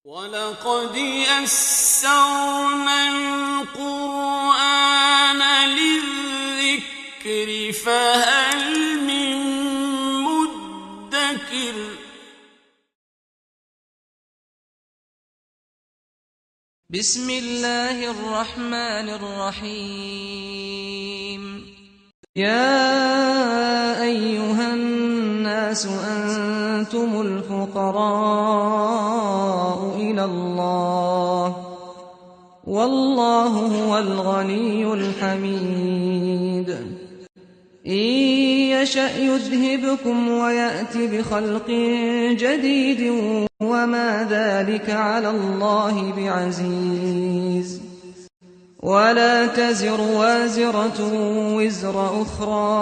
وَلَقَدْ يَسَّرْنَا الْقُرْآنَ لِلذِّكْرِ فَهَلْ مِن مُّدَّكِرٍ بسم اللہ الرحمن الرحیم یا ایہا الناس انتم الفقراء الى اللہ واللہ هو الغنی الحمید إن يشأ يذهبكم ويأتي بخلق جديد وما ذلك على الله بعزيز ولا تزر وازرة وزر أخرى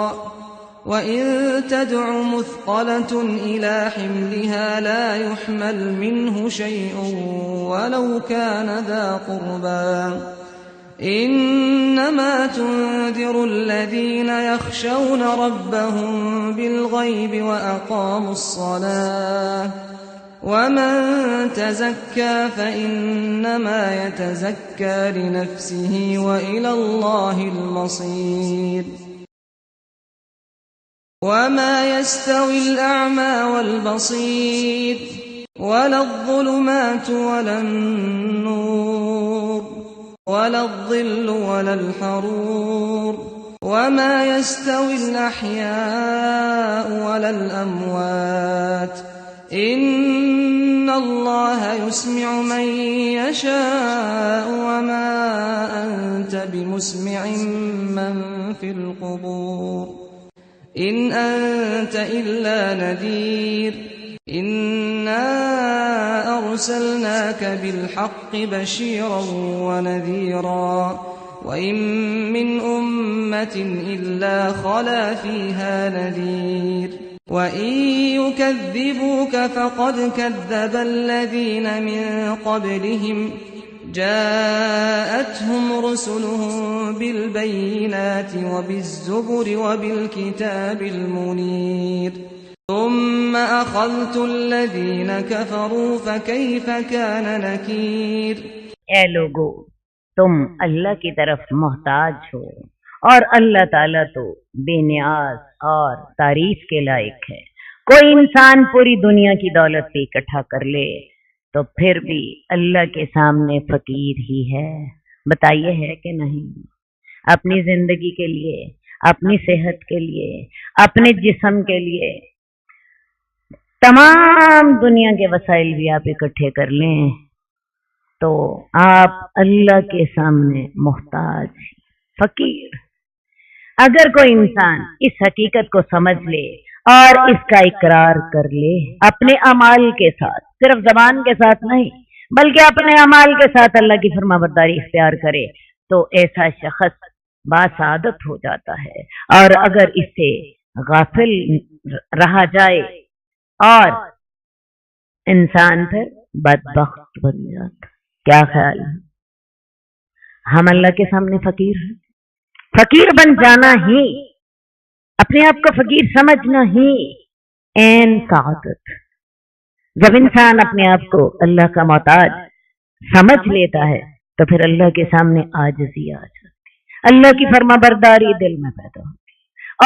وإن تدع مثقلة إلى حملها لا يحمل منه شيء ولو كان ذا قربى إنما تنذر الذين يخشون ربهم بالغيب وأقاموا الصلاة ومن تزكى فإنما يتزكى لنفسه وإلى الله المصير وما يستوي الأعمى والبصير ولا الظلمات ولا النور ولا الظل ولا الحرور وما يستوي الأحياء ولا الأموات إن الله يسمع من يشاء وما أنت بمسمع من في القبور إن أنت إلا نذير إنا أرسلناك بالحق بشيرا ونذيرا وإن من أمة إلا خلا فيها نذير وإن يكذبوك فقد كذب الذين من قبلهم جاءتهم رسلهم بالبينات وبالزبر وبالكتاب المنير ثم أخذت الذين كفروا فكيف كان نكير اے لوگو تم اللہ کی طرف محتاج ہو اور اللہ تعالیٰ تو بے نیاز اور تعریف کے لائق ہے۔ کوئی انسان پوری دنیا کی دولت بھی اکٹھا کر لے تو پھر بھی اللہ کے سامنے فقیر ہی ہے۔ بتائیے ہے کہ نہیں؟ اپنی زندگی کے لیے، اپنی صحت کے لیے، اپنے جسم کے لیے تمام دنیا کے وسائل بھی آپ اکٹھے کر لیں تو آپ اللہ کے سامنے محتاج، فقیر۔ اگر کوئی انسان اس حقیقت کو سمجھ لے اور اس کا اقرار کر لے اپنے اعمال کے ساتھ، صرف زبان کے ساتھ نہیں بلکہ اپنے اعمال کے ساتھ اللہ کی فرمانبرداری اختیار کرے تو ایسا شخص باسعادت ہو جاتا ہے۔ اور اگر اس سے غافل رہا جائے اور انسان پھر بدبخت بن جاتا۔ کیا خیال ہے؟ ہم اللہ کے سامنے فقیر ہیں۔ فقیر بن جانا ہی، اپنے آپ کو فقیر سمجھنا ہی عین سعادت۔ جب انسان اپنے آپ کو اللہ کا محتاج سمجھ لیتا ہے تو پھر اللہ کے سامنے عاجزی آ جاتی، اللہ کی فرمانبرداری دل میں پیدا ہوتی،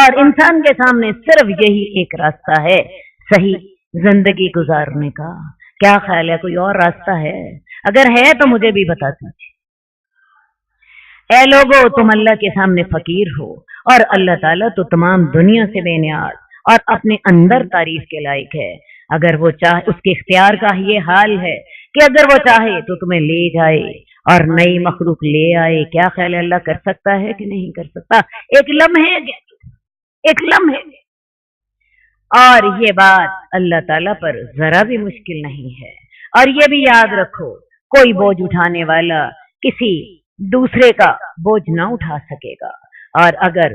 اور انسان کے سامنے صرف یہی ایک راستہ ہے صحیح زندگی گزارنے کا۔ کیا خیال ہے؟ کوئی اور راستہ ہے؟ اگر ہے تو مجھے بھی بتا دیجیے۔ اے لوگو تم اللہ کے سامنے فقیر ہو اور اللہ تعالیٰ تو تمام دنیا سے بے نیاز اور اپنے اندر تعریف کے لائق ہے۔ اگر وہ چاہے، اس کے اختیار کا یہ حال ہے کہ اگر وہ چاہے تو تمہیں لے جائے اور نئی مخلوق لے آئے۔ کیا خیال ہے اللہ کر سکتا ہے کہ نہیں کر سکتا؟ ایک لمحے۔ اور یہ بات اللہ تعالیٰ پر ذرا بھی مشکل نہیں ہے۔ اور یہ بھی یاد رکھو، کوئی بوجھ اٹھانے والا کسی دوسرے کا بوجھ نہ اٹھا سکے گا، اور اگر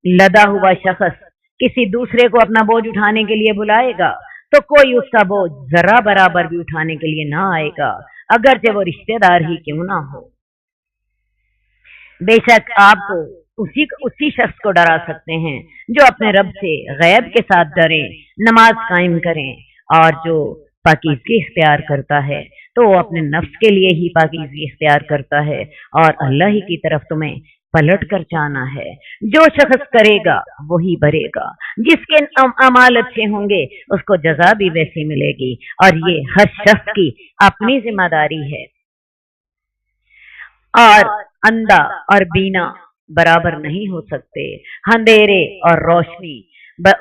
لدا ہوا شخص کسی دوسرے کو اپنا بوجھ اٹھانے کے لیے بلائے گا تو کوئی اس کا بوجھ ذرا برابر بھی اٹھانے کے لیے نہ آئے گا، اگرچہ وہ رشتہ دار ہی کیوں نہ ہو۔ بے شک آپ کو اسی شخص کو ڈرا سکتے ہیں جو اپنے رب سے غیب کے ساتھ ڈریں، نماز قائم کریں اور جو پاکیزگی اختیار کرتا ہے تو وہ اپنے نفس کے لیے ہی پاکیزگی اختیار کرتا ہے اور اللہ ہی کی طرف تمہیں پلٹ کر جانا ہے۔ جو شخص کرے گا وہی بھرے گا، جس کے اعمال اچھے ہوں گے اس کو جزا بھی ویسی ملے گی، اور یہ ہر شخص کی اپنی ذمہ داری ہے۔ اور اندھا اور بینا برابر نہیں ہو سکتے، اندھیرے اور روشنی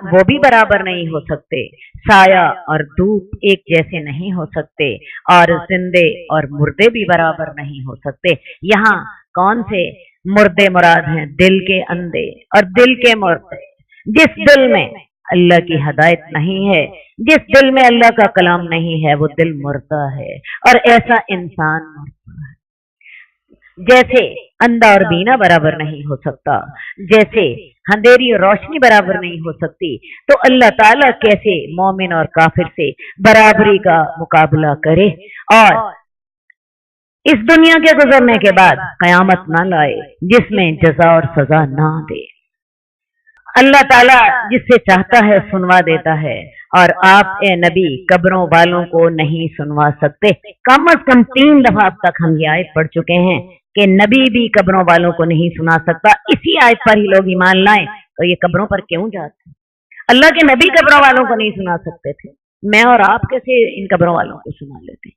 وہ بھی برابر نہیں ہو سکتے، سایہ اور دھوپ ایک جیسے نہیں ہو سکتے، اور زندے اور مردے بھی برابر نہیں ہو سکتے۔ یہاں کون سے مردے مراد ہیں؟ دل کے اندھے اور دل کے مردے۔ جس دل میں اللہ کی ہدایت نہیں ہے، جس دل میں اللہ کا کلام نہیں ہے، وہ دل مردہ ہے، اور ایسا انسان مردہ ہے۔ جیسے اندھا اور بینا برابر نہیں ہو سکتا، جیسے اندھیری اور روشنی برابر نہیں ہو سکتی، تو اللہ تعالیٰ کیسے مومن اور کافر سے برابری کا مقابلہ کرے اور اس دنیا کے گزرنے کے بعد قیامت نہ لائے جس میں جزا اور سزا نہ دے۔ اللہ تعالیٰ جس سے چاہتا ہے سنوا دیتا ہے، اور آپ اے نبی قبروں والوں کو نہیں سنوا سکتے۔ کم از کم 3 دفعہ اب تک ہم یہ آیت پڑھ چکے ہیں کہ نبی بھی قبروں والوں کو نہیں سنا سکتا۔ اسی آیت پر ہی لوگ ایمان لائیں تو یہ قبروں پر کیوں جاتے ہیں؟ اللہ کے نبی قبروں والوں کو نہیں سنا سکتے تھے، میں اور آپ کیسے ان قبروں والوں کو سنا لیتے؟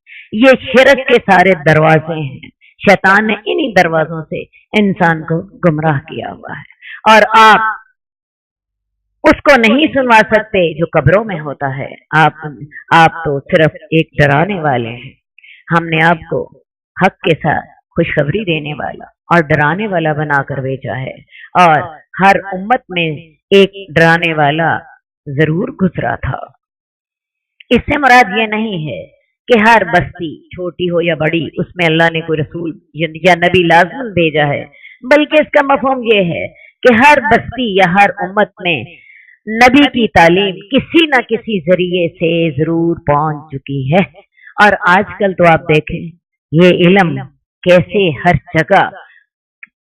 یہ شرک کے سارے دروازے ہیں، شیطان نے انہی دروازوں سے انسان کو گمراہ کیا ہوا ہے، اور آپ اس کو نہیں سنوا سکتے جو قبروں میں ہوتا ہے۔ آپ تو صرف ایک ڈرانے والے ہیں۔ ہم نے آپ کو حق کے ساتھ خوشخبری دینے والا اور ڈرانے والا بنا کر بھیجا ہے، اور ہر امت میں ایک ڈرانے والا ضرور گزرا تھا۔ اس سے مراد یہ نہیں ہے کہ ہر بستی چھوٹی ہو یا بڑی اس میں اللہ نے کوئی رسول یا نبی لازم بھیجا ہے، بلکہ اس کا مفہوم یہ ہے کہ ہر بستی یا ہر امت میں نبی کی تعلیم کسی نہ کسی ذریعے سے ضرور پہنچ چکی ہے۔ اور آج کل تو آپ دیکھیں یہ علم کیسے ہر جگہ،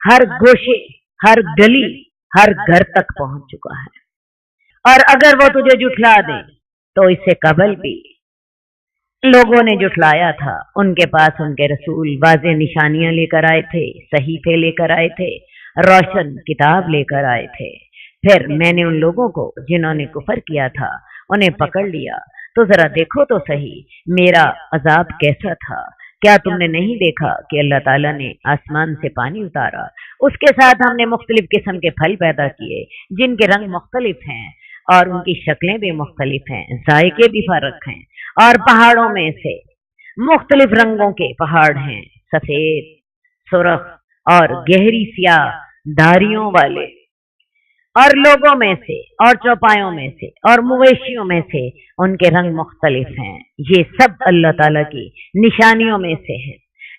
ہر گوشے، ہر گلی، ہر گھر تک پہنچ چکا ہے، اور اگر وہ تجھے جھٹلا دیں تو اس سے قبل بھی لوگوں نے جھٹلایا تھا۔ ان کے پاس ان کے رسول واضح نشانیاں لے کر آئے تھے، صحیفے لے کر آئے تھے، روشن کتاب لے کر آئے تھے۔ پھر میں نے ان لوگوں کو جنہوں نے کفر کیا تھا انہیں پکڑ لیا، تو ذرا دیکھو تو صحیح میرا عذاب کیسا تھا۔ کیا تم نے نہیں دیکھا کہ اللہ تعالیٰ نے آسمان سے پانی اتارا، اس کے ساتھ ہم نے مختلف قسم کے پھل پیدا کیے جن کے رنگ مختلف ہیں اور ان کی شکلیں بھی مختلف ہیں، ذائقے بھی فرق ہیں، اور پہاڑوں میں سے مختلف رنگوں کے پہاڑ ہیں، سفید، سرخ اور گہری سیاہ دھاریوں والے، اور لوگوں میں سے اور چوپایوں میں سے اور مویشیوں میں سے ان کے رنگ مختلف ہیں۔ یہ سب اللہ تعالیٰ کی نشانیوں میں سے ہے۔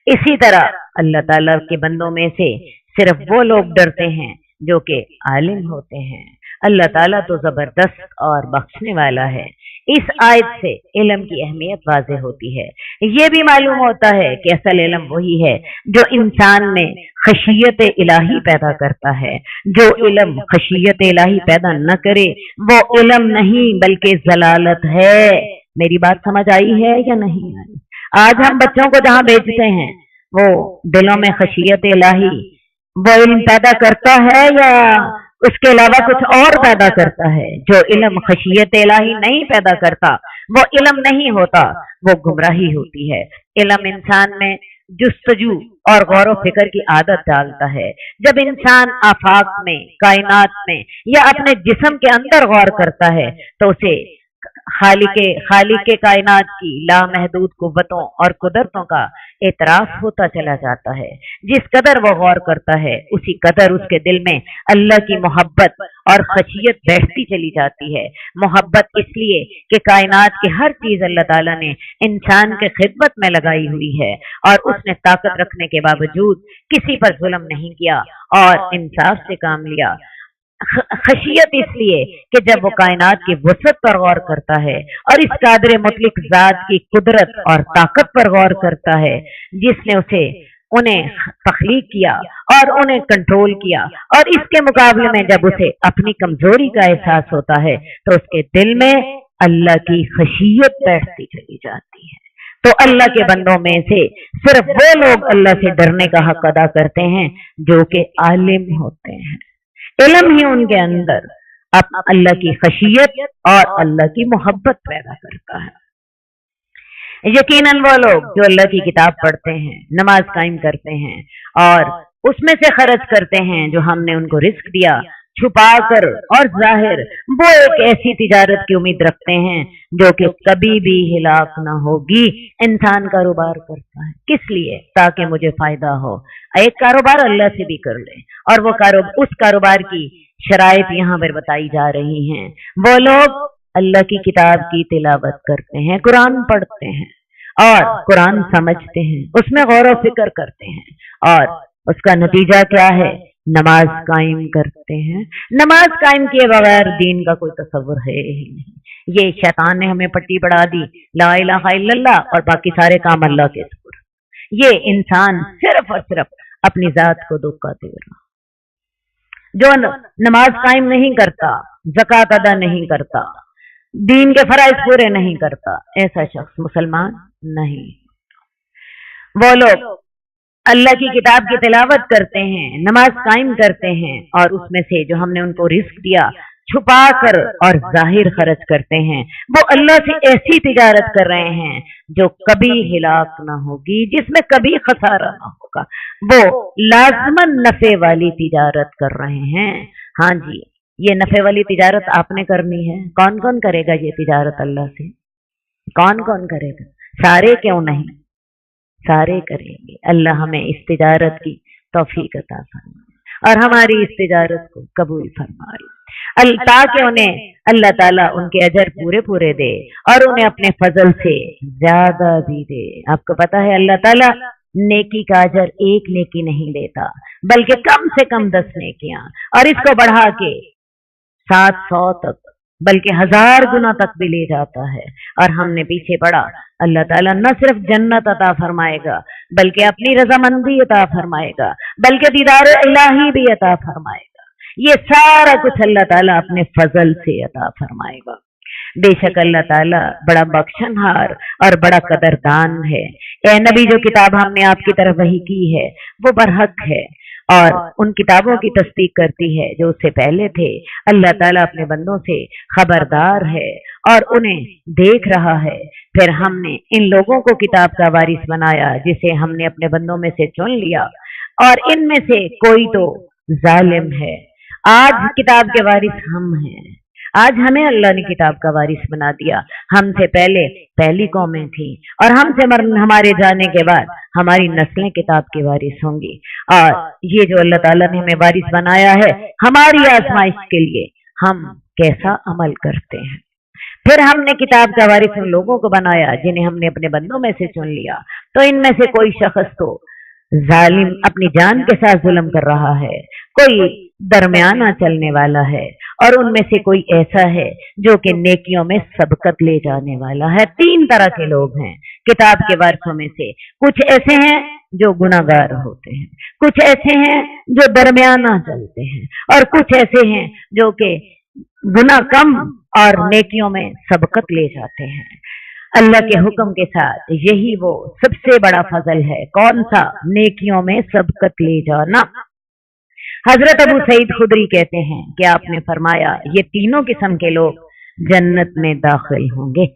اسی طرح اللہ تعالیٰ کے بندوں میں سے صرف وہ لوگ ڈرتے ہیں جو کہ عالم ہوتے ہیں۔ اللہ تعالیٰ تو زبردست اور بخشنے والا ہے۔ اس آیت سے علم کی اہمیت واضح ہوتی ہے۔ یہ بھی معلوم ہوتا ہے کہ اصل علم وہی ہے جو انسان میں خشیت الہی پیدا کرتا ہے۔ جو علم خشیت الہی پیدا نہ کرے وہ علم نہیں بلکہ ضلالت ہے۔ میری بات سمجھ آئی ہے یا نہیں آئی؟ آج ہم بچوں کو جہاں بھیجتے ہیں وہ دلوں میں خشیت الہی وہ علم پیدا کرتا ہے یا اس کے علاوہ کچھ اور پیدا کرتا ہے؟ جو علم خشیت الہی نہیں پیدا کرتا وہ علم نہیں ہوتا، وہ گمراہی ہوتی ہے۔ علم انسان میں جستجو اور غور و فکر کی عادت ڈالتا ہے۔ جب انسان آفاق میں، کائنات میں یا اپنے جسم کے اندر غور کرتا ہے تو اسے خالق کائنات کی لامحدود قوتوں اور قدرتوں کا اعتراف ہوتا چلا جاتا ہے۔ جس قدر وہ غور کرتا ہے اسی قدر اس کے دل میں اللہ کی محبت اور خشیت بیٹھتی چلی جاتی ہے۔ محبت اس لیے کہ کائنات کی ہر چیز اللہ تعالیٰ نے انسان کے خدمت میں لگائی ہوئی ہے، اور اس نے طاقت رکھنے کے باوجود کسی پر ظلم نہیں کیا اور انصاف سے کام لیا۔ خشیت اس لیے کہ جب وہ کائنات کی وسعت پر غور کرتا ہے اور اس قادر مطلق ذات کی قدرت اور طاقت پر غور کرتا ہے جس نے انہیں تخلیق کیا اور انہیں کنٹرول کیا، اور اس کے مقابلے میں جب اسے اپنی کمزوری کا احساس ہوتا ہے تو اس کے دل میں اللہ کی خشیت بیٹھتی چلی جاتی ہے۔ तो अल्लाह के बंदों में से सिर्फ वो लोग अल्लाह से डरने का हक अदा करते हैं जो कि आलिम होते हैं। इल्म ही उनके अंदर अब अल्लाह की खशियत और अल्लाह की मोहब्बत पैदा करता है। यकीनन वो लोग जो अल्लाह की किताब पढ़ते हैं, नमाज कायम करते हैं और उसमें से खर्च करते हैं जो हमने उनको रिस्क दिया, छुपा कर और जाहिर, वो एक ऐसी तिजारत की उम्मीद रखते हैं जो कि कभी भी हिलाक ना होगी। इंसान कारोबार करता है किस लिए? ताकि मुझे फायदा हो। एक कारोबार अल्लाह से भी कर ले और वो उस कारोबार की शराइत यहाँ पर बताई जा रही हैं। वो लोग अल्लाह की किताब की तिलावत करते हैं, कुरान पढ़ते हैं और कुरान समझते हैं, उसमें गौर व फिक्र करते हैं और उसका नतीजा क्या है? नमाज कायम करते हैं। नमाज कायम किए बगैर दीन का कोई तस्वुर है ही नहीं। ये शैतान ने हमें पट्टी पढ़ा दी, ला इलाहा इल्लल्लाह और बाकी सारे काम अल्लाह के सुपुर्द। ये इंसान सिर्फ और सिर्फ अपनी जात को धोखा दे रहा। जो नमाज कायम नहीं करता, ज़कात अदा नहीं करता, दीन के फराइज पूरे नहीं करता, ऐसा शख्स मुसलमान नहीं। वो लोग अल्लाह की किताब की तिलावत करते हैं, नमाज कायम करते हैं और उसमें से जो हमने उनको रिस्क दिया छुपा कर और जाहिर खर्च करते हैं, वो अल्लाह से ऐसी तिजारत कर रहे हैं जो कभी हिलाक ना होगी, जिसमें कभी खसारा ना होगा। वो लाजमन नफे वाली तिजारत कर रहे हैं। हाँ जी, ये नफे वाली तिजारत आपने करनी है। कौन कौन करेगा ये तिजारत अल्लाह से? कौन कौन करेगा? सारे क्यों नहीं? सारे करेंगे। अल्लाह हमें इस तिजारत की तौफीक अता फरमाए और हमारी इस तिजारत को कबूल फरमाए, ताकि उन्हें अल्लाह ताला उनके अजर पूरे पूरे दे और उन्हें अपने फजल से ज्यादा भी दे। आपको पता है अल्लाह ताला नेकी का अजर एक नेकी नहीं लेता, बल्कि कम से कम 10 नेकियां और इसको बढ़ा के 700 तक, बल्कि 1000 गुना तक भी ले जाता है। और हमने पीछे पढ़ा, अल्लाह ताला न सिर्फ जन्नत अता फरमाएगा बल्कि अपनी रजामंदी अता फरमाएगा, बल्कि दीदार इलाही भी अता फरमाएगा। ये सारा कुछ अल्लाह ताला अपने फजल से अता फरमाएगा। बेशक अल्लाह ताला बड़ा बख्शनहार और बड़ा कदरदान है। ए नबी, जो किताब हमने आपकी तरफ वही की है वो बरहक है और उन किताबों की तस्दीक करती है जो उससे पहले थे। अल्लाह ताला अपने बंदों से खबरदार है और उन्हें देख रहा है। फिर हमने इन लोगों को किताब का वारिस बनाया जिसे हमने अपने बंदों में से चुन लिया और इनमें से कोई तो जालिम है। आज किताब के वारिस हम हैं। आज हमें अल्लाह ने किताब का वारिस बना दिया। हमसे पहले पहली कौमें थी और हमसे हमारे जाने के बाद हमारी नस्लें किताब के वारिस होंगी। और ये जो अल्लाह ताला ने हमें वारिस बनाया है हमारी आजमाइश के लिए, हम कैसा अमल करते हैं। फिर हमने किताब का वारिस उन लोगों को बनाया जिन्हें हमने अपने बंदों में से चुन लिया। तो इनमें से कोई शख्स तो जालिम अपनी जान के साथ जुल्म कर रहा है, कोई दरमियाना चलने वाला है और उनमें से कोई ऐसा है जो कि नेकियों में सबकत ले जाने वाला है। 3 तरह के लोग हैं किताब के वारिसों में से। कुछ ऐसे हैं जो गुनाहगार होते हैं, कुछ ऐसे हैं जो दरमियाना चलते हैं और कुछ ऐसे हैं जो कि गुनाह कम और नेकियों में सबकत ले जाते हैं। अल्लाह के हुक्म के साथ यही वो सबसे बड़ा फजल है। कौन सा? नेकियों में सबकत ले जाना। हजरत अबू सईद खुदरी कहते हैं कि आपने फरमाया ये तीनों किस्म के लोग जन्नत में दाखिल होंगे।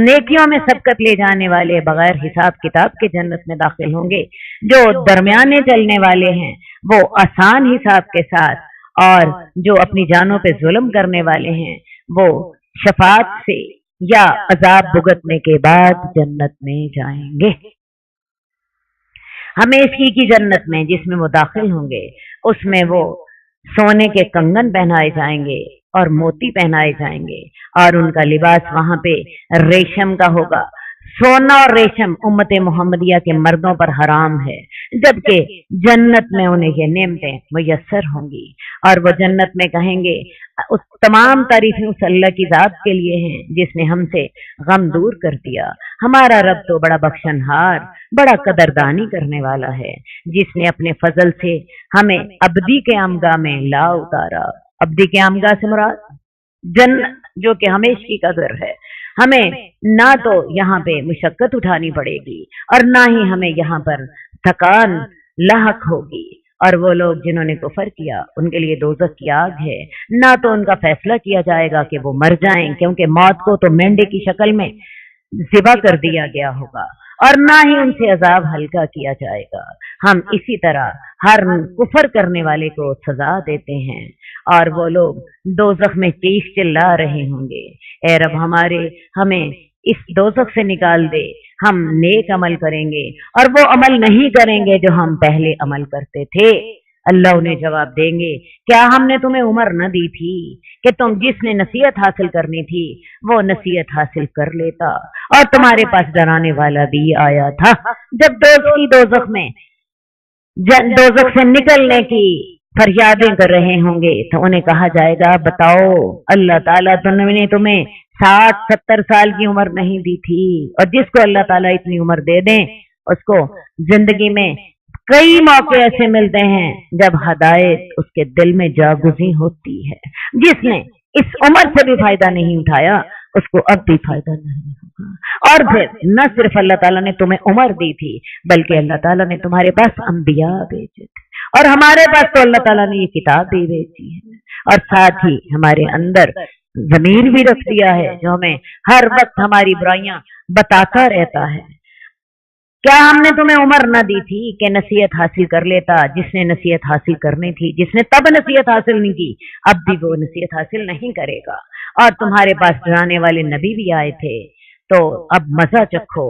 नेकियों में सबकत ले जाने वाले बगैर हिसाब किताब के जन्नत में दाखिल होंगे। जो दरमियाने चलने वाले हैं वो आसान हिसाब के साथ, और जो अपनी जानों पे जुल्म करने वाले हैं वो शफाअत से या अजाब भुगतने के बाद जन्नत में जाएंगे। हमेशगी की जन्नत में जिसमें वो दाखिल होंगे उसमें वो सोने के कंगन पहनाए जाएंगे और मोती पहनाए जाएंगे और उनका लिबास वहां पे रेशम का होगा। सोना और रेशम उम्मत मोहम्मदिया के मर्दों पर हराम है, जबकि जन्नत में उन्हें ये नेमतें मुयस्सर होंगी। और वो जन्नत में कहेंगे उस तमाम तारीफें उस अल्लाह की जात के लिए हैं जिसने हमसे गम दूर कर दिया। हमारा रब तो बड़ा बख्शनहार, बड़ा कदरदानी करने वाला है, जिसने अपने फजल से हमें अब्दी के आमगा में ला उतारा। अब्दी के आमगा से मुराद जन्नत, जो कि हमेशा की कदर है। ہمیں نہ تو یہاں پہ مشقت اٹھانی پڑے گی اور نہ ہی ہمیں یہاں پر تھکان لاحق ہوگی۔ اور وہ لوگ جنہوں نے کفر کیا ان کے لیے دوزخ کی آگ ہے، نہ تو ان کا فیصلہ کیا جائے گا کہ وہ مر جائیں، کیونکہ موت کو تو مینڈے کی شکل میں ذبح کر دیا گیا ہوگا، اور نہ ہی ان سے عذاب ہلکا کیا جائے گا۔ ہم اسی طرح ہر کفر کرنے والے کو سزا دیتے ہیں، اور وہ لوگ دوزخ میں چیخ چلا رہے ہوں گے، اے رب ہمارے، ہمیں اس دوزخ سے نکال دے، ہم نیک عمل کریں گے اور وہ عمل نہیں کریں گے جو ہم پہلے عمل کرتے تھے۔ اللہ انہیں جواب دیں گے، کیا ہم نے تمہیں عمر نہ دی تھی کہ تم جس نے نصیحت حاصل کرنی تھی وہ نصیحت حاصل کر لیتا، اور تمہارے پاس ڈرانے والا بھی آیا تھا۔ جب دوزخ میں دوزخ سے نکلنے کی فریادیں کر رہے ہوں گے تو انہیں کہا جائے گا، بتاؤ اللہ تعالیٰ نے تمہیں 60-70 سال کی عمر نہیں دی تھی، اور جس کو اللہ تعالیٰ اتنی عمر دے دیں اس کو زندگی میں کئی موقع ایسے ملتے ہیں جب ہدایت اس کے دل میں جاگزی ہوتی ہے۔ جس نے اس عمر سے بھی فائدہ نہیں اٹھایا اس کو اب بھی فائدہ نہیں ہوگا۔ اور پھر نہ صرف اللہ تعالیٰ نے تمہیں عمر دی تھی بلکہ اللہ تعالیٰ نے تمہارے پاس انبیاء بھیجے تھے، اور ہمارے پاس تو اللہ تعالیٰ نے یہ کتاب بھی بھیجی ہے، اور ساتھ ہی ہمارے اندر ضمیر بھی رکھ دیا ہے جو ہمیں ہر وقت ہماری برائیاں بتاتا رہتا ہے۔ کیا ہم نے تمہیں عمر نہ دی تھی کہ نصیحت حاصل کر لیتا؟ جس نے نصیحت حاصل کرنی تھی، جس نے تب نصیحت حاصل نہیں کی اب بھی وہ نصیحت حاصل نہیں کرے گا۔ اور تمہارے پاس ڈرانے والے نبی بھی آئے تھے، تو اب مزہ چکھو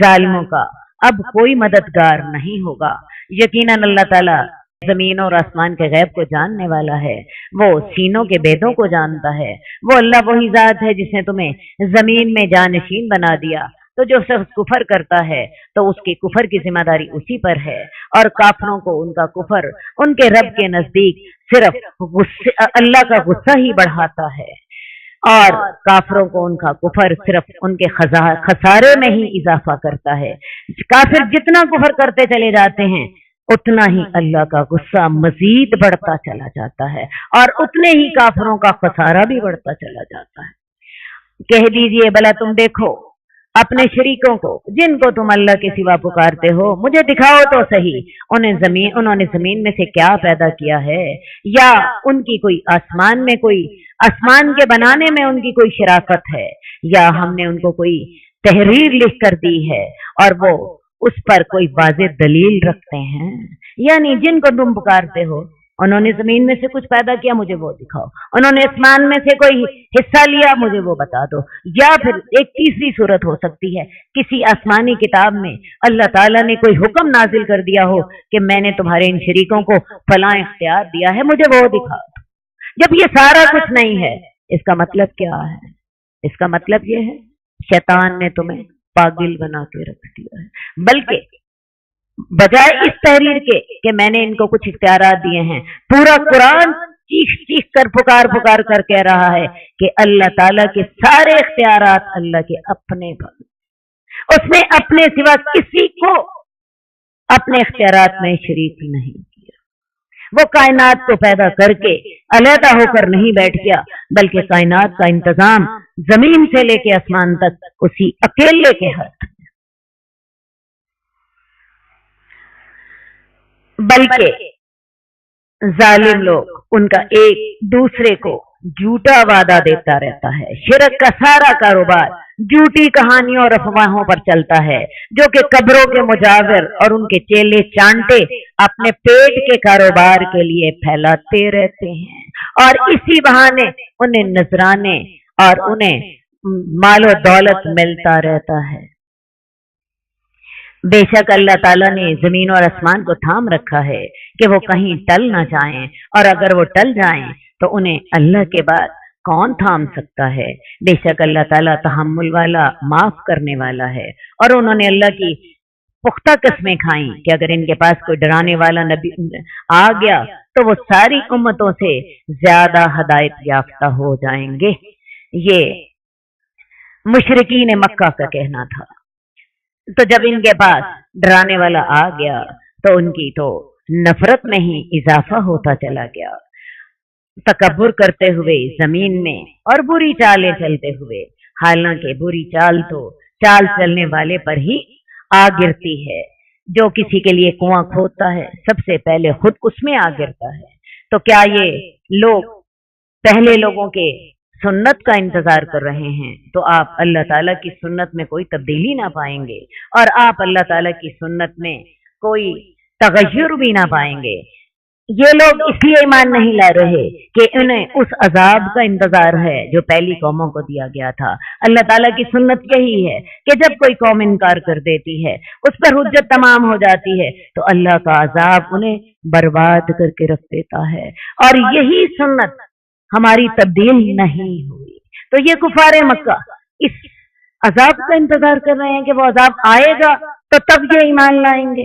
ظالموں کا، اب کوئی مددگار نہیں ہوگا۔ یقیناً اللہ تعالیٰ زمین اور آسمان کے غیب کو جاننے والا ہے، وہ سینوں کے بیدوں کو جانتا ہے۔ وہ اللہ وہی ذات ہے جس نے تمہیں زمین میں جانشین بنا دیا، تو جو شخص کفر کرتا ہے تو اس کی کفر کی ذمہ داری اسی پر ہے، اور کافروں کو ان کا کفر ان کے رب کے نزدیک صرف اللہ کا غصہ ہی بڑھاتا ہے، اور کافروں کو ان کا کفر صرف ان کے خسارے میں ہی اضافہ کرتا ہے۔ کافر جتنا کفر کرتے چلے جاتے ہیں اتنا ہی اللہ کا غصہ مزید بڑھتا چلا جاتا ہے، اور اتنے ہی کافروں کا خسارہ بھی بڑھتا چلا جاتا ہے۔ کہہ دیجئے بھلا تم دیکھو اپنے شریکوں کو جن کو تم اللہ کے سوا پکارتے ہو، مجھے دکھاؤ تو صحیح انہوں نے زمین میں سے کیا پیدا کیا ہے، یا ان کی کوئی آسمان کے بنانے میں ان کی کوئی شراکت ہے، یا ہم نے ان کو کوئی تحریر لکھ کر دی ہے اور وہ اس پر کوئی واضح دلیل رکھتے ہیں۔ یعنی جن کو تم پکارتے ہو انہوں نے زمین میں سے کچھ پیدا کیا، مجھے وہ دکھاؤ، انہوں نے آسمان میں سے کوئی حصہ لیا، مجھے وہ بتا دو۔ یا پھر ایک تیسری صورت ہو سکتی ہے، کسی آسمانی کتاب میں اللہ تعالیٰ نے کوئی حکم نازل کر دیا ہو کہ میں نے تمہارے ان شریکوں کو فلاں اختیار دیا ہے، مجھے وہ دکھا دو۔ جب یہ سارا کچھ نہیں ہے اس کا مطلب کیا ہے؟ اس کا مطلب یہ ہے شیطان نے تمہیں پاگل بنا کے رکھ دیا ہے، بلکہ بجائے اس تحریر کے کہ میں نے ان کو کچھ اختیارات دیے ہیں، پورا قرآن چیخ چیخ کر پکار کر کہہ رہا ہے کہ اللہ تعالیٰ کے سارے اختیارات اللہ کے اپنے پر، اس نے اپنے سوا کسی کو اپنے اختیارات میں شریک نہیں کیا۔ وہ کائنات کو پیدا کر کے علیحدہ ہو کر نہیں بیٹھ گیا، بلکہ کائنات کا انتظام زمین سے لے کے آسمان تک اسی اکیلے کے ہاتھ، بلکہ ظالم لوگ ان کا ایک دوسرے کو جھوٹا وعدہ دیتا رہتا ہے۔ شرک کا سارا کاروبار جھوٹی کہانیوں اور افواہوں پر چلتا ہے، جو کہ قبروں کے مجاور اور ان کے چیلے چانٹے اپنے پیٹ کے کاروبار کے لیے پھیلاتے رہتے ہیں، اور اسی بہانے انہیں نذرانے اور انہیں مال و دولت ملتا رہتا ہے۔ بے شک اللہ تعالیٰ نے زمین اور آسمان کو تھام رکھا ہے کہ وہ کہیں ٹل نہ جائیں، اور اگر وہ ٹل جائیں تو انہیں اللہ کے بعد کون تھام سکتا ہے؟ بے شک اللہ تعالیٰ تحمل والا، معاف کرنے والا ہے۔ اور انہوں نے اللہ کی پختہ قسمیں کھائیں کہ اگر ان کے پاس کوئی ڈرانے والا نبی آ گیا تو وہ ساری امتوں سے زیادہ ہدایت یافتہ ہو جائیں گے۔ یہ مشرکین مکہ کا کہنا تھا۔ تو جب ان کے پاس ڈرانے والا آ گیا تو ان کی تو نفرت میں ہی اضافہ ہوتا چلا گیا، تکبر کرتے ہوئے زمین میں اور بری چالیں چلتے ہوئے हालांकि बुरी चाल तो चाल चलने वाले पर ही आ गिरती है। जो किसी के लिए कुआं खोदता है सबसे पहले खुद उसमें आ गिरता है। तो क्या ये लोग पहले लोगों के सुन्नत का इंतजार कर रहे हैं? तो आप अल्लाह ताला की सुन्नत में कोई तब्दीली ना पाएंगे और आप अल्लाह ताला की सुन्नत में कोई तगय्युर भी ना पाएंगे। ये लोग इसलिए ईमान नहीं ला रहे कि उन्हें उस अजाब का इंतजार है जो पहली कौमों को दिया गया था। अल्लाह ताला की सुन्नत यही है कि जब कोई कौम इनकार कर देती है, उस पर हुज्जत तमाम हो जाती है, तो अल्लाह का अजाब उन्हें बर्बाद करके रख देता है। और यही सुन्नत हमारी तब्दील नहीं हुई। तो ये कुफारे मक्का इस अजाब का इंतजार कर रहे हैं कि वो अजाब आएगा तो तब ये ईमान लाएंगे।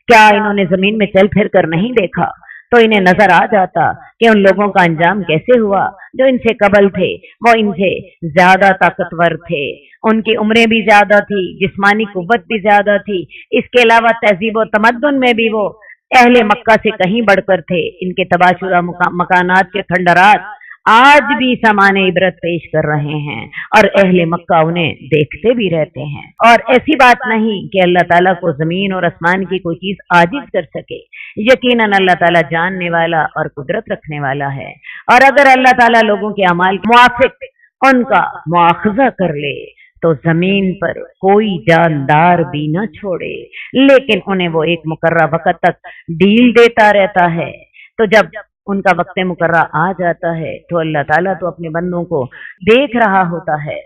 क्या इन्होंने जमीन में चल फिर कर नहीं देखा तो इन्हें नजर आ जाता कि उन लोगों का अंजाम कैसे हुआ जो इनसे कबल थे। वो इनसे ज्यादा ताकतवर थे, उनकी उम्रें भी ज्यादा थी, जिस्मानी कुव्वत भी ज्यादा थी, इसके अलावा तहजीब और तमद्दुन में भी वो अहले मक्का से कहीं बढ़कर थे। इनके तबाशुदा मकानात के खंडरात आज भी सामान इबरत पेश कर रहे हैं और अहले मक्का उन्हें देखते भी रहते हैं। और ऐसी बात नहीं कि अल्लाह ताला को जमीन और आसमान की कोई चीज आजिज कर सके। यकीनन अल्लाह ताला जानने वाला और कुदरत रखने वाला है। और अगर अल्लाह ताला लोगों के अमाल के मुआफिक उनका मुआखजा कर ले तो जमीन पर कोई जानदार भी न छोड़े, लेकिन उन्हें वो एक मुकर्रा वक्त तक डील देता रहता है। तो जब उनका वक्त मुकर्रा आ जाता है तो अल्लाह ताला तो अपने बंदों को देख रहा होता है।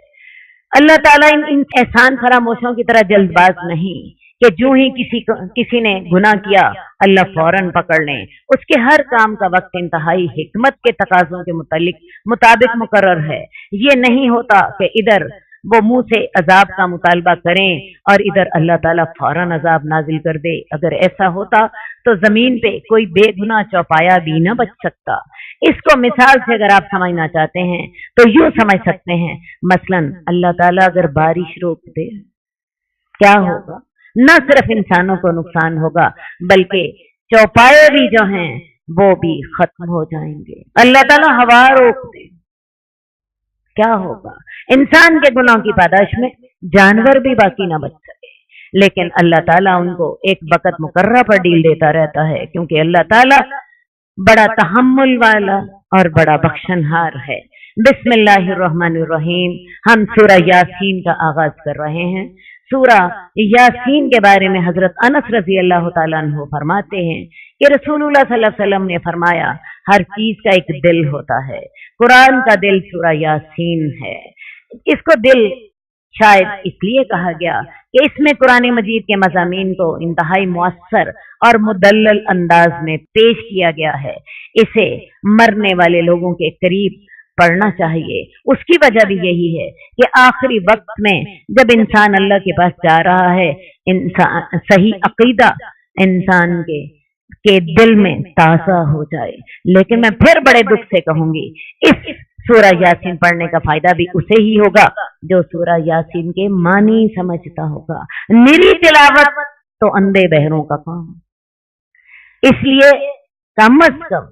अल्लाह ताला इन एहसान फरामोशों की तरह जल्दबाज नहीं कि जो ही किसी ने गुनाह किया अल्लाह फौरन पकड़ ले। उसके हर काम का वक्त इंतहाई हिकमत के तकाजों के मुताबिक मुकर्रर है। ये नहीं होता कि इधर वो मुंह से अजाब का मुतालबा करें और इधर अल्लाह ताला फौरन अजाब नाजिल कर दे। अगर ऐसा होता तो जमीन पे कोई बेगुनाह चौपाया भी न बच सकता। इसको मिसाल से अगर आप समझना चाहते हैं तो यूं समझ सकते हैं, मसलन अल्लाह ताला अगर बारिश रोक दे क्या होगा? न सिर्फ इंसानों को नुकसान होगा बल्कि चौपाए भी जो हैं वो भी खत्म हो जाएंगे। अल्लाह ताला हवा रोक दे क्या होगा? इंसान के गुनाहों की पादाश में जानवर भी बाकी ना बच सके। लेकिन अल्लाह ताला उनको एक वक्त मुकर्रा पर डील देता रहता है, क्योंकि अल्लाह ताला बड़ा तहम्मुल वाला और बड़ा बख्शनहार है। बिस्मिल्लाहिर्रहमानिर्रहीम। हम सूरह यासीन का आगाज कर रहे हैं। सूरह यासीन के बारे में हजरत अनस रजी अल्लाह तआला अन्हु फरमाते हैं कि रसूलुल्लाह सल्लल्लाहु अलैहि वसल्लम ने फरमाया, हर चीज का एक दिल होता है, कुरान का दिल सूरह यासीन है। इसको दिल शायद इसलिए कहा गया कि इसमें कुरान मजीद के मज़ामीन को इंतहाई मुअस्सर और मुदल्लल अंदाज में पेश किया गया है। इसे मरने वाले लोगों के करीब पढ़ना चाहिए। उसकी वजह भी यही है कि आखिरी वक्त में जब इंसान अल्लाह के पास जा रहा है, इंसान सही अकीदा इंसान के दिल में ताज़ा हो जाए। लेकिन मैं फिर बड़े दुख से कहूंगी, इस सूरह यासीन पढ़ने का फायदा भी उसे ही होगा जो सूरह यासीन के मानी समझता होगा। निरी तिलावत तो अंधे बहरों का काम। इसलिए कम अज कम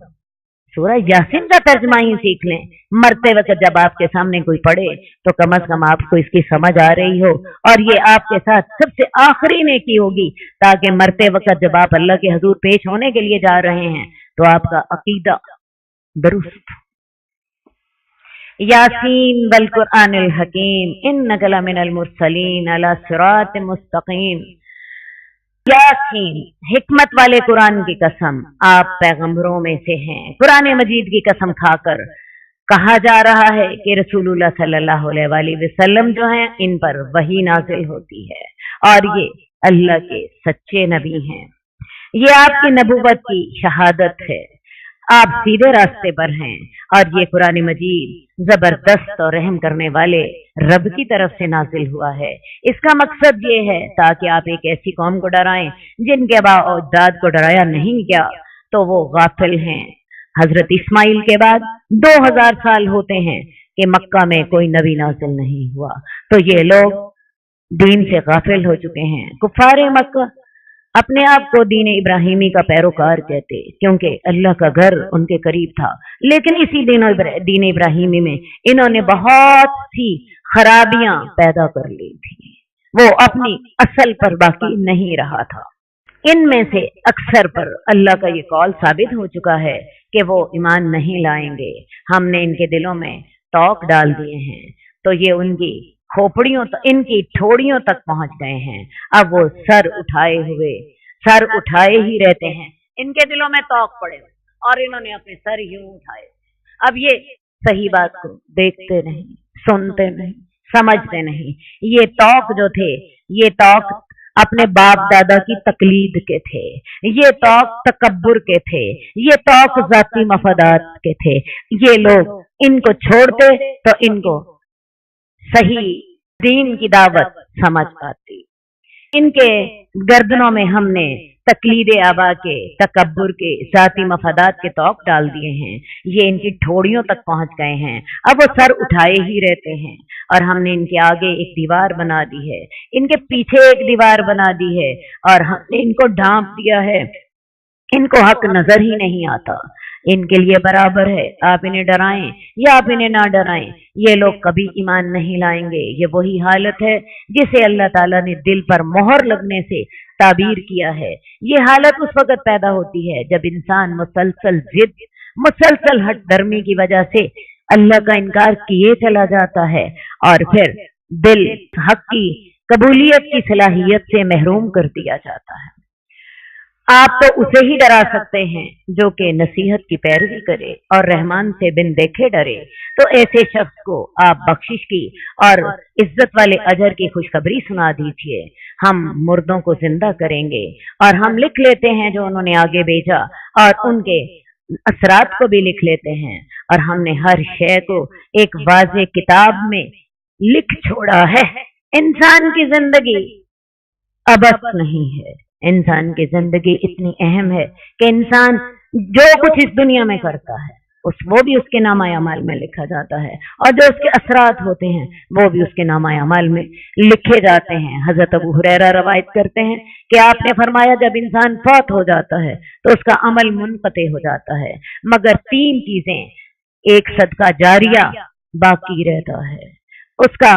सूरह यासीन का तर्जमा ही सीख लें। मरते वक्त जब आपके सामने कोई पढ़े तो कम अज कम आपको इसकी समझ आ रही हो, और ये आपके साथ सबसे आखिरी नेकी होगी, ताकि मरते वक्त जब आप अल्लाह के हुजूर पेश होने के लिए जा रहे हैं तो आपका अकीदा दुरुस्त। यासीन वल कुरआनिल हकीम इन्नका लमिनल मुरसलीन अला सिरात मुस्तकीम। यासीन, हिकमत वाले कुरान की कसम, आप पैगंबरों में से हैं। कुरान मजीद की कसम खाकर कहा जा रहा है कि रसूलुल्लाह सल्लल्लाहु अलैहि वसल्लम जो हैं इन पर वही नाजिल होती है और ये अल्लाह के सच्चे नबी हैं। ये आपकी नबूवत की शहादत है। आप सीधे रास्ते पर हैं और ये कुरान मजीद जबरदस्त और रहम करने वाले रब की तरफ से नाजिल हुआ है। इसका मकसद ये है ताकि आप एक ऐसी कौम को डराएं जिनके बाओ-अजदाद को डराया नहीं गया तो वो गाफिल हैं। हजरत इस्माइल के बाद 2000 साल होते हैं कि मक्का में कोई नबी नाजिल नहीं हुआ, तो ये लोग दीन से गाफिल हो चुके हैं। कुफारे मक्का अपने आप को दीन इब्राहिमी का पैरोकार कहते, क्योंकि अल्लाह का घर उनके करीब था। लेकिन इसी दीन इब्राहिमी में इन्होंने बहुत सी खराबियां पैदा कर ली थी। वो अपनी असल पर बाकी नहीं रहा था। इनमें से अक्सर पर अल्लाह का ये कौल साबित हो चुका है कि वो ईमान नहीं लाएंगे। हमने इनके दिलों में तौक डाल दिए हैं, तो ये उनकी खोपड़ियों तक, इनकी ठोड़ियों तक पहुंच गए हैं। अब वो सर उठाए ही रहते हैं। इनके दिलों में तौक पड़े और इन्होंने अपने सर यूं उठाए। अब ये सही बात को देखते नहीं, सुनते नहीं, समझते नहीं। ये तौक जो थे, ये तौक अपने बाप दादा की तकलीद के थे, ये तौक तकब्बुर के थे, ये तौक जाती मफादात के थे। ये लोग इनको छोड़ते तो इनको सही दीन की दावत समझ आती। इनके गर्दनों में हमने तकलीद आबा के, तकब्बुर के, जाती मफादात के तौक डाल दिए हैं। ये इनकी ठोड़ियों तक पहुंच गए हैं। अब वो सर उठाए ही रहते हैं और हमने इनके आगे एक दीवार बना दी है, इनके पीछे एक दीवार बना दी है और हमने इनको ढांप दिया है। इनको हक नजर ही नहीं आता। इनके लिए बराबर है आप इन्हें डराएं या आप इन्हें ना डराएं, ये लोग कभी ईमान नहीं लाएंगे। ये वही हालत है जिसे अल्लाह ताला ने दिल पर मोहर लगने से ताबीर किया है। ये हालत उस वक्त पैदा होती है जब इंसान मुसलसल जिद, मुसलसल हट धर्मी की वजह से अल्लाह का इनकार किए चला जाता है और फिर दिल हक की कबूलियत की सलाहियत से महरूम कर दिया जाता है। आप तो उसे ही डरा सकते हैं जो कि नसीहत की पैरवी करे और रहमान से बिन देखे डरे। तो ऐसे शख्स को आप बख्शिश की और इज्जत वाले अजर की खुशखबरी सुना दीजिए। हम मुर्दों को जिंदा करेंगे और हम लिख लेते हैं जो उन्होंने आगे भेजा और उनके असरात को भी लिख लेते हैं और हमने हर शय को एक वाज़े किताब में लिख छोड़ा है। इंसान की जिंदगी अबस नहीं है। इंसान की जिंदगी इतनी अहम है कि इंसान जो कुछ इस दुनिया में करता है वो भी उसके नामा अमाल में लिखा जाता है और जो उसके असरात होते हैं वो भी उसके नामा अमाल में लिखे जाते हैं। हजरत अबू हुरैरा रवायत करते हैं कि आपने फरमाया जब इंसान फौत हो जाता है तो उसका अमल मुनक़ते हो जाता है मगर 3 चीजें, एक सदका जारिया बाकी रहता है, उसका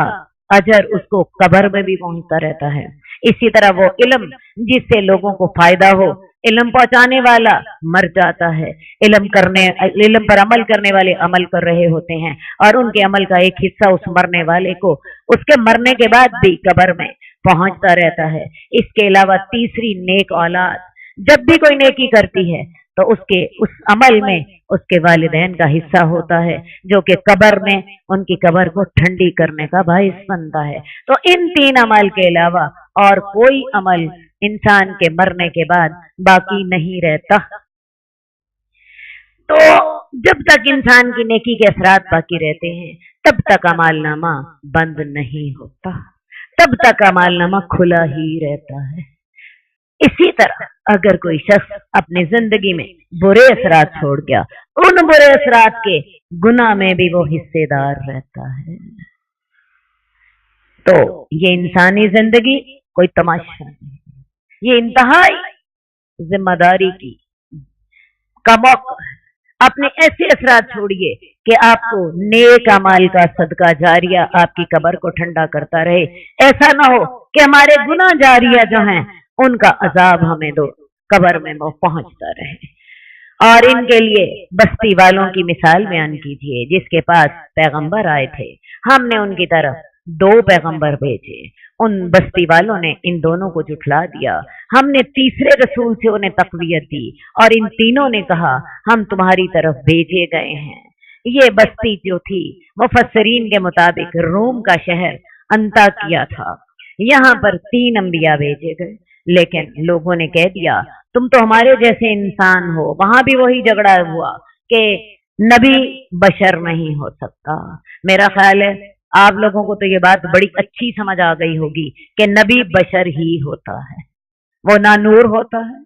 अजर उसको कब्र में भी पहुंचता रहता है। इसी तरह वो इल्म जिससे लोगों को फायदा हो, इल्म पहुंचाने वाला मर जाता है। इल्म पर अमल करने वाले अमल कर रहे होते हैं और उनके अमल का एक हिस्सा उस मरने वाले को उसके मरने के बाद भी कब्र में पहुंचता रहता है। इसके अलावा तीसरी, नेक औलाद। जब भी कोई नेकी करती है तो उसके उस अमल में उसके वालिदैन का हिस्सा होता है जो कि कब्र में उनकी कब्र को ठंडी करने का बाइस बनता है। तो इन 3 अमल के अलावा और कोई अमल इंसान के मरने के बाद बाकी नहीं रहता। तो जब तक इंसान की नेकी के असरात बाकी रहते हैं तब तक अमालनामा बंद नहीं होता, तब तक अमालनामा खुला ही रहता है। इसी तरह अगर कोई शख्स अपनी जिंदगी में बुरे असरात छोड़ गया, उन बुरे असरात के गुनाह में भी वो हिस्सेदार रहता है। तो ये इंसानी जिंदगी कोई तमाशा नहीं, ये इंतहाई जिम्मेदारी का मौका है। अपने ऐसे असरात छोड़िए कि आपको नेक अमाल का सदका जारिया आपकी कब्र को ठंडा करता रहे। ऐसा ना हो कि हमारे गुनाह जारिया जो हैं उनका अजाब हमें दो कब्र में वो पहुंचता रहे। और इनके लिए बस्ती वालों की मिसाल बयान कीजिए जिसके पास पैगंबर आए थे। हमने उनकी तरफ 2 पैगंबर भेजे, उन बस्ती वालों ने इन दोनों को झुठला दिया। हमने तीसरे रसूल से उन्हें तक़वियत दी और इन तीनों ने कहा हम तुम्हारी तरफ भेजे गए हैं। ये बस्ती जो थी मुफस्सिरीन के मुताबिक रोम का शहर अंताकिया था। यहाँ पर 3 अंबिया भेजे गए लेकिन लोगों ने कह दिया तुम तो हमारे जैसे इंसान हो। वहां भी वही झगड़ा हुआ कि नबी बशर नहीं हो सकता। मेरा ख्याल है आप लोगों को तो ये बात बड़ी अच्छी समझ आ गई होगी कि नबी बशर ही होता है। वो ना नूर होता है,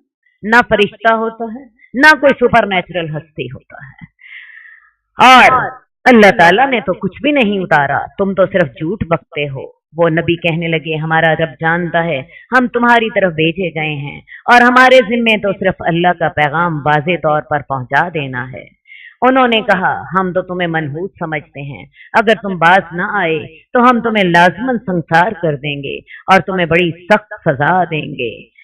ना फरिश्ता होता है, ना कोई सुपर नेचुरल हस्ती होता है। और अल्लाह ताला ने तो कुछ भी नहीं उतारा, तुम तो सिर्फ झूठ बकते हो। वो नबी कहने लगे हमारा रब जानता है हम तुम्हारी तरफ भेजे गए हैं और हमारे जिम्मे तो सिर्फ अल्लाह का पैगाम वाज़े तौर पर पहुंचा देना है। انہوں نے کہا ہم تو تمہیں منحوس سمجھتے ہیں، اگر تم باز نہ آئے تو ہم تمہیں لازماً سنسار کر دیں گے اور تمہیں بڑی سخت سزا دیں گے۔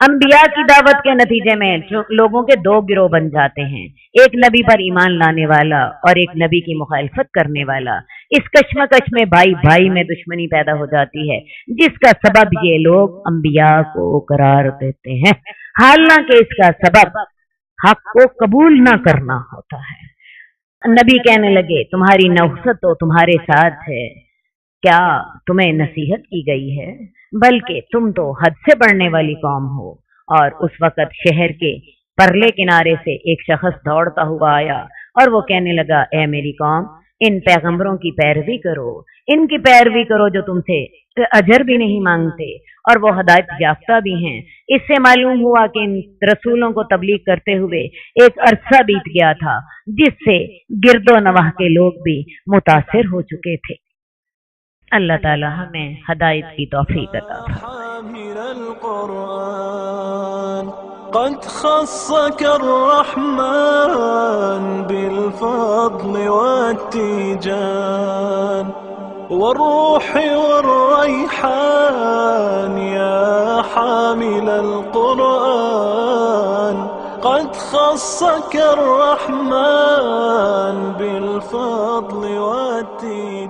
انبیاء کی دعوت کے نتیجے میں لوگوں کے دو گروہ بن جاتے ہیں، ایک نبی پر ایمان لانے والا اور ایک نبی کی مخالفت کرنے والا۔ اس کشمکش میں بھائی بھائی میں دشمنی پیدا ہو جاتی ہے، جس کا سبب یہ لوگ انبیاء کو قرار دیتے ہیں، حالانکہ اس کا سبب حق کو قبول نہ کرنا ہوتا ہے۔ نبی کہنے لگے تمہاری نحوست تو تمہارے ساتھ ہے، کیا تمہیں نصیحت کی گئی ہے؟ بلکہ تم تو حد سے بڑھنے والی قوم ہو۔ اور اس وقت شہر کے پرلے کنارے سے ایک شخص دوڑتا ہوا آیا اور وہ کہنے لگا اے میری قوم، ان پیغمبروں کی پیروی کرو، ان کی پیروی کرو جو تم سے اجر بھی نہیں مانگتے اور وہ ہدایت یافتہ بھی ہیں۔ اس سے معلوم ہوا کہ ان رسولوں کو تبلیغ کرتے ہوئے ایک عرصہ بیت گیا تھا، جس سے گرد و نواح کے لوگ بھی متاثر ہو چکے تھے۔ اللہ تعالی ہمیں ہدایت کی توفیق عطا فرمائے۔ قد خصك الرحمن بالفضل والتيجان والروح والريحان يا حامل القرآن قد خصك الرحمن بالفضل والتيجان